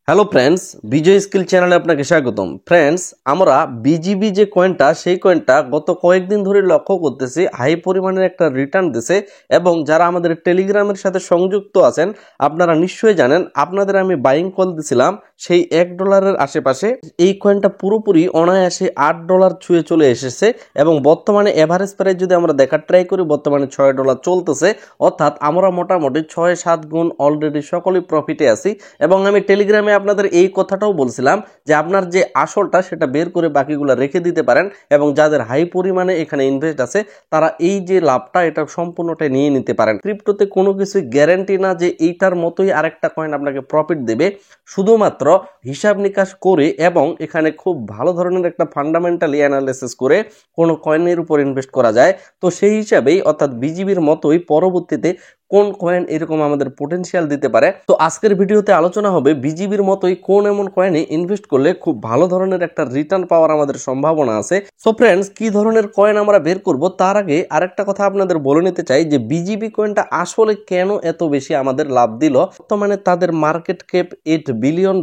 Hello friends, বিজয় skill চ্যানেলে আপনাকে স্বাগতম। ফ্রেন্ডস, আমরা বিজিবি যে কয়েনটা, সেই কয়েনটা গত কয়েকদিন ধরে লক্ষ্য করতেছি হাই পরিমাণের একটা রিটার্ন দিছে। এবং যারা আমাদের টেলিগ্রামের সাথে সংযুক্ত আছেন, আপনারা নিশ্চয়ই জানেন, আপনাদের আমি বাইং কল দিছিলাম সেই $1 আশেপাশে। এই কয়েনটা পুরোপুরি অনায়াসে $8 ছুঁয়ে চলে এসেছে এবং বর্তমানে এভারেজ প্রাইস যদি আমরা দেখার ট্রাই করি, বর্তমানে $6 চলতেছে। অর্থাৎ আমরা মোটামুটি 6-7 গুণ অলরেডি সকলেই প্রফিটে আছি। এবং আমি টেলিগ্রামে আপনাদের এই কথাটাও বলছিলাম যে আপনার যে আসলটা সেটা বের করে বাকিগুলো রেখে দিতে পারেন, এবং যাদের হাই পরিমাণে এখানে ইনভেস্ট আছে তারা এই যে লাভটা এটা সম্পূর্ণটাই নিয়ে নিতে পারেন। ক্রিপ্টোতে কোনো কিছু গ্যারান্টি না যে এইটার মতোই আরেকটা কয়েন আপনাকে প্রফিট দেবে। শুধুমাত্র হিসাব নিকাশ করে এবং এখানে খুব ভালো ধরনের একটা ফান্ডামেন্টালি অ্যানালাইসিস করে কোনো কয়েনের উপর ইনভেস্ট করা যায়। তো সেই হিসাবেই অর্থাৎ বিজিবির মতোই পরবর্তীতে কোন কয়েন এরকম আমাদের পোটেনশিয়াল দিতে পারে। তো আজকের ভিডিওতে আলোচনা হবে বিজিবির মতোই কোন এমন কয়েনে ইনভেস্ট করলে খুব ভালো ধরনের একটা রিটার্ন পাওয়ার আমাদের সম্ভাবনা আছে। সো ফ্রেন্ডস, কি ধরনের কয়েন আমরা বের করব তার আগে আরেকটা কথা আপনাদের বলে নিতে চাই যে বিজিবি কয়েনটা আসলে কেন এত বেশি আমাদের লাভ দিল। বর্তমানে তাদের মার্কেট ক্যাপ $8 বিলিয়ন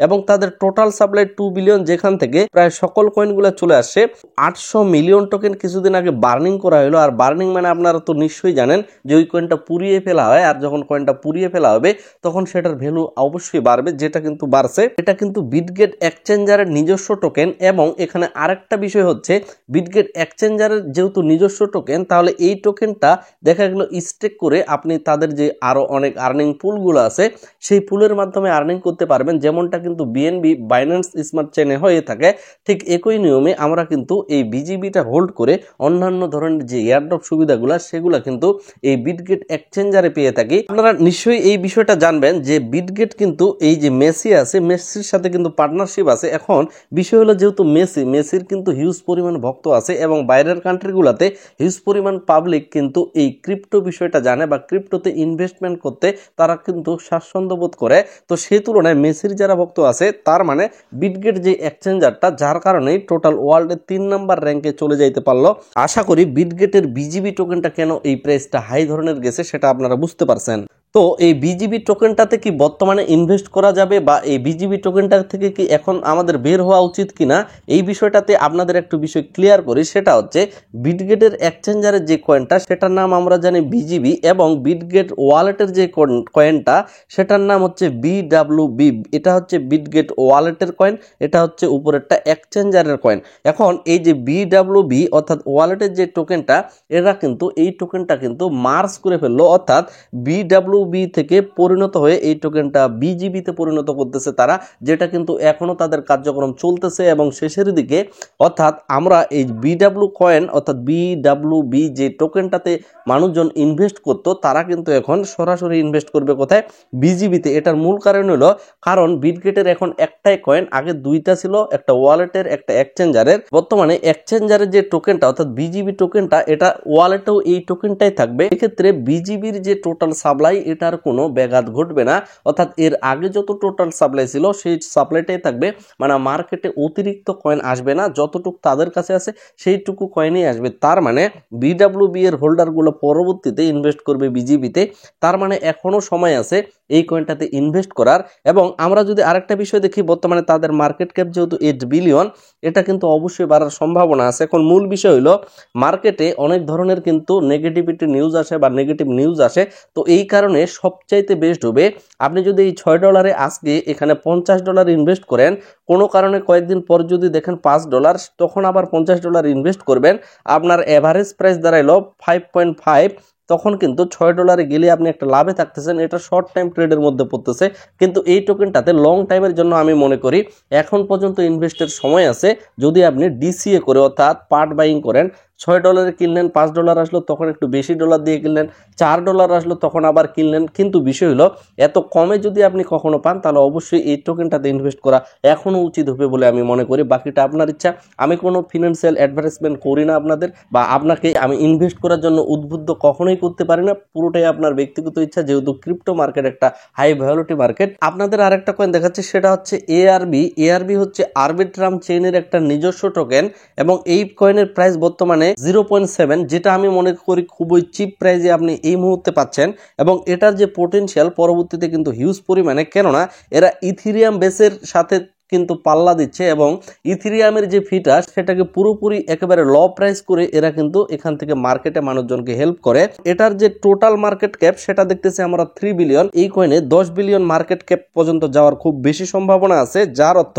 এবং তাদের টোটাল সাপ্লাই 2 বিলিয়ন, যেখান থেকে প্রায় সকল কয়েনগুলো চলে আসছে। 800 মিলিয়ন টোকেন কিছুদিন আগে বার্নিং করা হলো। আর বার্নিং মানে আপনারা তো নিশ্চয়ই জানেন যে ওই কয়েনটা পুড়িয়ে ফেলা হয়, আর যখন কয়েনটা পুড়িয়ে ফেলা হবে তখন সেটার ভ্যালু অবশ্যই বাড়বে, যেটা কিন্তু বাড়ছে। এটা কিন্তু বিটগেট এক্সচেঞ্জারের নিজস্ব টোকেন। এবং এখানে আরেকটা বিষয় হচ্ছে, বিটগেট এক্সচেঞ্জারের যেহেতু নিজস্ব টোকেন, তাহলে এই টোকেনটা দেখা গেল স্টেক করে আপনি তাদের যে আরো অনেক আর্নিং পুলগুলো আছে সেই পুলের মাধ্যমে আর্নিং করতে পারবেন, যেমনটা কিন্তু বিএনবি বাইন্যান্স স্মার্ট চেইনে হয়ে থাকে। ঠিক একই নিয়মে আমরা কিন্তু এই বিজিবিটা হোল্ড করে অন্যান্য ধরনের যে এয়ারড্রপ সুবিধাগুলো সেগুলো কিন্তু এই বিটগেট এক্সচেঞ্জারে পেয়ে থাকি। আপনারা নিশ্চয়ই এই বিষয়টা জানবেন যে বিটগেট কিন্তু এই যে মেসি আছে, মেসির সাথে কিন্তু পার্টনারশিপ আছে। এখন বিষয় হলো, যেহেতু মেসির কিন্তু হিউজ পরিমাণ ভক্ত আছে এবং বাইরের কান্ট্রিগুলোতে হিউজ পরিমাণ পাবলিক কিন্তু এই ক্রিপ্টো বিষয়টা জানে বা ক্রিপ্টোতে ইনভেস্টমেন্ট করতে তারা কিন্তু স্বাচ্ছন্দ্য বোধ করে। তো সেই তুলনায় মেসির যারা ভক্ত আছে, তার মানে বিটগেট যে এক্সচেঞ্জারটা, যার কারণেই টোটাল ওয়ার্ল্ডের 3 নাম্বার র্যাঙ্কে চলে যাইতে পারলো। আশা করি বিটগেটের বিজিবি টোকেনটা কেন এই প্রাইসটা হাই ধরনের গেছে সেটা আপনারা বুঝতে পারছেন। তো এই বিজিবি টোকেনটাতে কি বর্তমানে ইনভেস্ট করা যাবে, বা এই বিজিবি টোকেনটার থেকে কি এখন আমাদের বের হওয়া উচিত কিনা, এই বিষয়টাতে আপনাদের একটু বিষয় ক্লিয়ার করি। সেটা হচ্ছে, বিটগেটের এক্সচেঞ্জারের যে কয়েনটা সেটার নাম আমরা জানি বিজিবি, এবং বিটগেট ওয়ালেটের যে কয়েনটা সেটার নাম হচ্ছে বিডাব্লিউবি। এটা হচ্ছে বিটগেট ওয়ালেটের কয়েন, এটা হচ্ছে উপরেরটা এক্সচেঞ্জারের কয়েন। এখন এই যে বিডাব্লিউবি অর্থাৎ ওয়ালেটের যে টোকেনটা, এরা কিন্তু এই টোকেনটা কিন্তু মার্জ করে ফেললো, অর্থাৎ বিডাব্লিউবি থেকে পরিণত হয়ে এই টোকেনটা বিজিবিতে পরিণত করতেছে তারা, যেটা কিন্তু এখনো তাদের কার্যক্রম চলতেছে এবং শেষের দিকে। অর্থাৎ আমরা এই বিডাব্লিউ কয়েন অর্থাৎ বিডাব্লিউবি যে টোকেনটাতে মানুষজন ইনভেস্ট করতো, তারা কিন্তু এখন সরাসরি ইনভেস্ট করবে কোথায়? বিজিবিতে। এটার মূল কারণ হলো, কারণ বিটগেটের এখন একটাই কয়েন, আগে দুইটা ছিল, একটা ওয়ালেটের একটা এক্সচেঞ্জারের। বর্তমানে এক্সচেঞ্জারের যে টোকেনটা অর্থাৎ বিজিবি টোকেনটা, এটা ওয়ালেটেও এই টোকেনটাই থাকবে। এক্ষেত্রে বিজিবির যে টোটাল সাপ্লাই এটার কোনো ব্যাঘাত ঘটবে না, অর্থাৎ এর আগে যত টোটাল সাপ্লাই ছিল সেই সাপ্লাইটাই থাকবে। মানে মার্কেটে অতিরিক্ত কয়েন আসবে না, যতটুকু তাদের কাছে আছে সেইটুকু কয়েনই আসবে। তার মানে বিডাব্লিউবি এর হোল্ডারগুলো পরবর্তীতে ইনভেস্ট করবে বিজিবিতে। তার মানে এখনো সময় আছে এই কয়েনটাতে ইনভেস্ট করার। এবং আমরা যদি আরেকটা বিষয় দেখি, বর্তমানে তাদের মার্কেট ক্যাপ যেহেতু $8 বিলিয়ন, এটা কিন্তু অবশ্যই বাড়ার সম্ভাবনা আছে। এখন মূল বিষয় হলো, মার্কেটে অনেক ধরনের কিন্তু নেগেটিভিটি নিউজ আসে বা নেগেটিভ নিউজ আসে। তো এই কারণে সবচাইতে বেস্ট হবে আপনি যদি এই $6 আজকে এখানে $50 ইনভেস্ট করেন, কোনো কারণে কয়েকদিন পর যদি দেখেন $5, তখন আবার $50 ইনভেস্ট করবেন। আপনার এভারেজ প্রাইস দাঁড়াইলো 5.5, তখন কিন্তু $6 গেলে আপনি একটা লাভে থাকতেছেন। এটা শর্ট টাইম ট্রেডের মধ্যে পড়তেছে, কিন্তু এই টোকেনটাতে লং টাইমের জন্য আমি মনে করি এখন পর্যন্ত ইনভেস্টের সময় আছে। যদি আপনি ডিসিএ করে অর্থাৎ পার্ট বাইং করেন, $6 কিনলেন, $5 আসলো তখন একটু বেশি ডলার দিয়ে কিনলেন, $4 আসলো তখন আবার কিনলেন। কিন্তু বিষয় হলো, এত কমে যদি আপনি কখনো পান তাহলে অবশ্যই এই টোকেনটাতে ইনভেস্ট করা এখনো উচিত হবে বলে আমি মনে করি। বাকিটা আপনার ইচ্ছা। আমি কোনো ফিনান্সিয়াল অ্যাডভাইসমেন্ট করি না আপনাদের, বা আপনাকে আমি ইনভেস্ট করার জন্য উদ্বুদ্ধ কখনোই করতে পারি না। পুরোটাই আপনার ব্যক্তিগত ইচ্ছা, যেহেতু ক্রিপ্টো মার্কেট একটা হাই ভ্যালুটি মার্কেট। আপনাদের আরেকটা কয়েন দেখাচ্ছি, সেটা হচ্ছে এআরবি। এআরবি হচ্ছে আরবিট্রাম চেইনের একটা নিজস্ব টোকেন, এবং এই কয়েনের প্রাইস বর্তমানে 0.7, যেটা আমি মনে করি খুবই চিপ প্রাইজে আপনি এই মুহূর্তে পাচ্ছেন এবং এটার যে পোটেনশিয়াল পরবর্তীতে কিন্তু হিউজ পরিমাণে, কেননা এরা ইথিরিয়াম বেসের সাথে কিন্তু পাল্লা দিচ্ছে এবং ইথিরিয়ামের যে ফিটা সেটাকে পুরোপুরি একেবারে ল প্রাইস করে এরা কিন্তু এখান থেকে মার্কেটে মানুষজনকে হেল্প করে। এটার যে টোটাল মার্কেট ক্যাপ সেটা দেখতেছি আমরা 3 বিলিয়ন, এই কয়েনে 10 বিলিয়ন মার্কেট ক্যাপ পর্যন্ত যাওয়ার খুব বেশি সম্ভাবনা আছে, যার অর্থ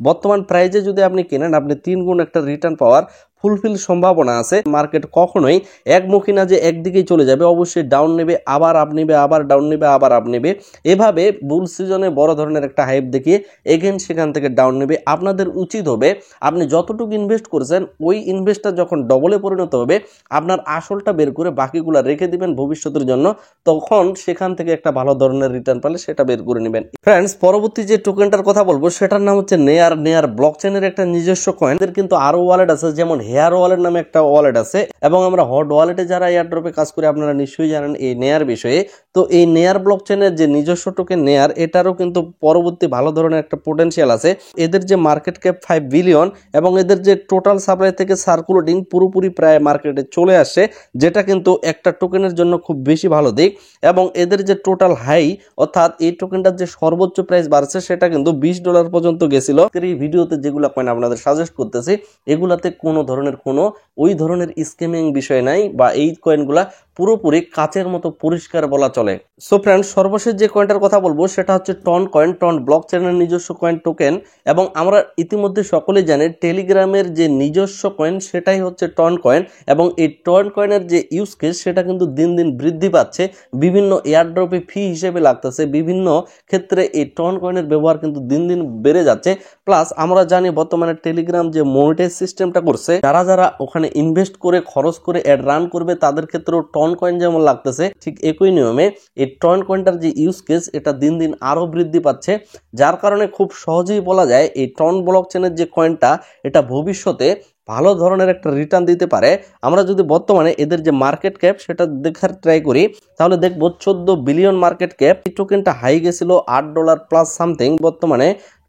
বর্তমান প্রাইজে যদি আপনি কেনেন আপনি 3 গুণ একটা রিটার্ন পাওয়ার ফুলফিল সম্ভাবনা আছে। মার্কেট কখনোই একমুখী না যে একদিকেই চলে যাবে, অবশ্যই ডাউন নেবে, আবার আপ নেবে, আবার ডাউন নেবে, আবার আপ নেবে, এভাবে বুল সিজনে বড় ধরনের একটা হাইপ দেখিয়ে এগেন সেখান থেকে ডাউন নেবে। আপনাদের উচিত হবে আপনি যতটুকু ইনভেস্ট করেছেন ওই ইনভেস্টটা যখন ডবলে পরিণত হবে আপনার আসলটা বের করে বাকিগুলো রেখে দিবেন ভবিষ্যতের জন্য, তখন সেখান থেকে একটা ভালো ধরনের রিটার্ন পেলে সেটা বের করে নেবেন। ফ্রেন্ডস, পরবর্তী যে টোকেনটার কথা বলবো সেটার নাম হচ্ছে নেয়ার। নেয়ার ব্লকচেনের একটা নিজস্ব কয়েন, এর কিন্তু আরো ওয়ালেট আছে, যেমন হেয়ার ওয়ালেট নামে একটা ওয়ালেট আছে এবং আমরা হট ওয়ালেটে যারা এয়ারড্রপে কাজ করে আপনারা নিশ্চয়ই জানেন এই নেয়ার বিষয়ে। তো এই নেয়ার ব্লকচেনের যে নিজস্ব টোকেন নেয়ার, এটারও কিন্তু পরবর্তী ভালো ধরনের একটা পোটেনশিয়াল আছে। এদের যে মার্কেট ক্যাপ 5 বিলিয়ন এবং এদের যে টোটাল সাপ্লাই থেকে সার্কুলেটিং পুরোপুরি প্রায় মার্কেটে চলে আসে, যেটা কিন্তু একটা টোকেনের জন্য খুব বেশি ভালো দিক। এবং এদের যে টোটাল হাই অর্থাৎ এই টোকেনটার যে সর্বোচ্চ প্রাইস বাড়ছে সেটা কিন্তু $20 পর্যন্ত গেছিল। এই ভিডিওতে যেগুলো কয়েন আপনাদের সাজেস্ট করতেছি এগুলাতে কোনো ধরনের কোনো ওই ধরনের স্ক্যামিং বিষয় নাই, বা এই কয়েনগুলা পুরোপুরি কাচের মতো পরিষ্কার বলা চলে। সো ফ্রেন্ডস, সর্বশেষ যে কয়েনটার কথা বলবো সেটা হচ্ছে টন কয়েন। টন ব্লকচেনের নিজস্ব কয়েন টোকেন এবং আমরা ইতিমধ্যে সকলেই জানি টেলিগ্রামের যে নিজস্ব কয়েন সেটাই হচ্ছে টন কয়েন এবং এই টন কয়েনের যে ইউজ কেস সেটা কিন্তু দিন দিন বৃদ্ধি পাচ্ছে, বিভিন্ন এয়ারড্রপে ফি হিসেবে লাগতেছে, বিভিন্ন ক্ষেত্রে এই টন কয়েনের ব্যবহার কিন্তু দিন দিন বেড়ে যাচ্ছে। প্লাস আমরা জানি বর্তমানে টেলিগ্রাম যে মনিটাইজ সিস্টেমটা করছে, যারা যারা ওখানে ইনভেস্ট করে খরচ করে অ্যাড রান করবে তাদের ক্ষেত্রেও টন কয়েন যেমন লাগতেছে, ঠিক একই নিয়মে এই টন কয়েনটার যে ইউজ কেস এটা দিন দিন আরো বৃদ্ধি পাচ্ছে, যার কারণে খুব সহজেই বলা যায় এই টন ব্লকচেনের যে কয়েনটা এটা ভবিষ্যতে ভালো ধরনের একটা রিটার্ন দিতে পারে। আমরা যদি বর্তমানে এদের যে মার্কেট ক্যাপ সেটা দেখার ট্রাই করি তাহলে দেখবো 14 বিলিয়ন মার্কেট ক্যাপ। এই টোকেনটা হাই গেছিল $8 প্লাস সামথিং, বর্তমানে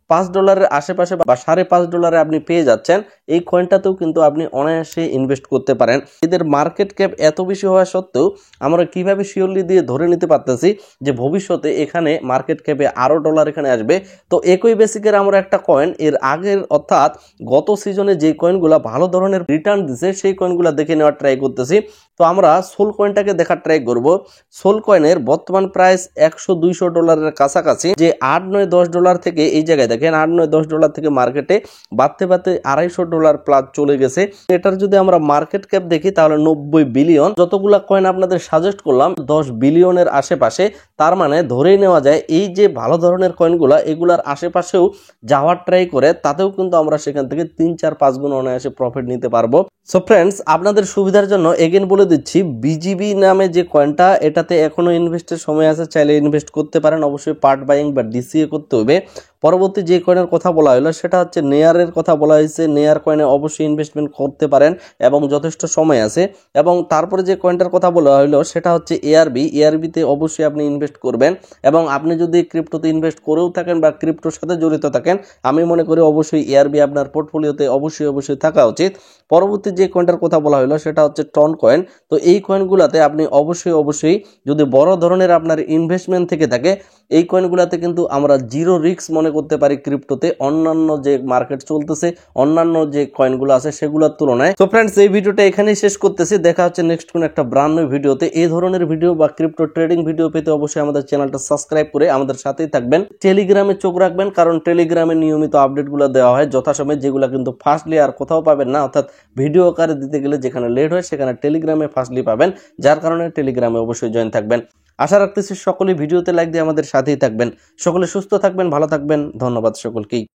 $5 আশেপাশে বা $5.5 আপনি পেয়ে যাচ্ছেন। এই কয়েনটাতেও কিন্তু আপনি অনায়াসে ইনভেস্ট করতে পারেন। এদের মার্কেট ক্যাপ এত বেশি হওয়া সত্ত্বেও আমরা কিভাবে শিওরলি দিয়ে ধরে নিতে পারতেছি যে ভবিষ্যতে এখানে মার্কেট ক্যাপে আরো ডলার এখানে আসবে। তো একই বেসিকের আমরা একটা কয়েন এর আগের অর্থাৎ গত সিজনে যে কয়েনগুলো ভালো ধরনের রিটার্ন দিছে সেই কয়েনগুলো দেখে নেওয়ার ট্রাই করতেছি। তো আমরা সোল কয়েনটাকে দেখার ট্রাই করব। সোল কয়েনের বর্তমান প্রাইস $100-200 কাছাকাছি, যে $8-9-10 থেকে এই জায়গায় দেখেন $8-9-10 থেকে মার্কেটে বাড়তে বাড়তে $250 প্লাস চলে গেছে। এটার যদি আমরা মার্কেট ক্যাপ দেখি তাহলে 90 বিলিয়ন। যতগুলা কয়েন আপনাদের সাজেস্ট করলাম 10 বিলিয়নের আশেপাশে, তার মানে ধরেই নেওয়া যায় এই যে ভালো ধরনের কয়েনগুলা এগুলার আশেপাশেও যাওয়ার ট্রাই করে, তাতেও কিন্তু আমরা সেখান থেকে 3-4-5 গুণ অনায়াসে প্রফিট নিতে পারবো। সো ফ্রেন্ডস, আপনাদের সুবিধার জন্য এগেন বলে দিচ্ছি, বিজিবি নামে যে কয়েনটা এটাতে এখনো ইনভেস্টের সময় আছে, চাইলে ইনভেস্ট করতে পারেন। অবশ্যই পার্ট বাইং বা ডিসিএ করতে হবে। পরবর্তী যে কয়েনের কথা বলা হলো সেটা হচ্ছে নেয়ারের কথা বলা হয়েছে। নেয়ার কয়েনে অবশ্যই ইনভেস্টমেন্ট করতে পারেন এবং যথেষ্ট সময় আছে। এবং তারপরে যে কয়েনটার কথা বলা হলো সেটা হচ্ছে এআরবি। এআরবিতে অবশ্যই আপনি ইনভেস্ট করবেন এবং আপনি যদি ক্রিপ্টোতে ইনভেস্ট করেও থাকেন বা ক্রিপ্টোর সাথে জড়িত থাকেন, আমি মনে করি অবশ্যই এআরবি আপনার পোর্টফোলিওতে অবশ্যই থাকা উচিত। পরবর্তী যে কয়েনটার কথা বলা হলো সেটা হচ্ছে টন কয়েন। তো এই কয়েনগুলোতে আপনি অবশ্যই যদি বড় ধরনের আপনার ইনভেস্টমেন্ট থেকে থাকে এই কয়েনগুলোতে কিন্তু আমরা জিরো রিস্ক মনে করতে পারি ক্রিপ্টোতে, অন্যান্য যে মার্কেট চলতেছে অন্যান্য যে কয়েনগুলো আছে সেগুলোর তুলনায়। তো ফ্রেন্ডস, এই ভিডিওটা এখানেই শেষ করতেছি। দেখা হচ্ছে নেক্সট কোন একটা ব্র্যান্ড নিউ ভিডিওতে। এই ধরনের ভিডিও বা ক্রিপ্টো ট্রেডিং ভিডিও পেতে অবশ্যই আমাদের চ্যানেলটা সাবস্ক্রাইব করে আমাদের সাথেই থাকবেন। টেলিগ্রামে চোখ রাখবেন, কারণ টেলিগ্রামে নিয়মিত আপডেটগুলো দেওয়া হয় যথাসময়ে, যেগুলো কিন্তু ফার্স্টলি আর কোথাও পাবেন না। অর্থাৎ ভিডিও আকারে দিতে গেলে যেখানে লেট হয় সেখানে টেলিগ্রামে ফার্স্টলি পাবেন, যার কারণে টেলিগ্রামে অবশ্যই জয়েন থাকবেন। আশা রাখতেছি সকলে ভিডিওতে লাইক দিয়ে আমাদের সাথেই থাকবেন। সকলে সুস্থ থাকবেন, ভালো থাকবেন। ধন্যবাদ সকলকেই।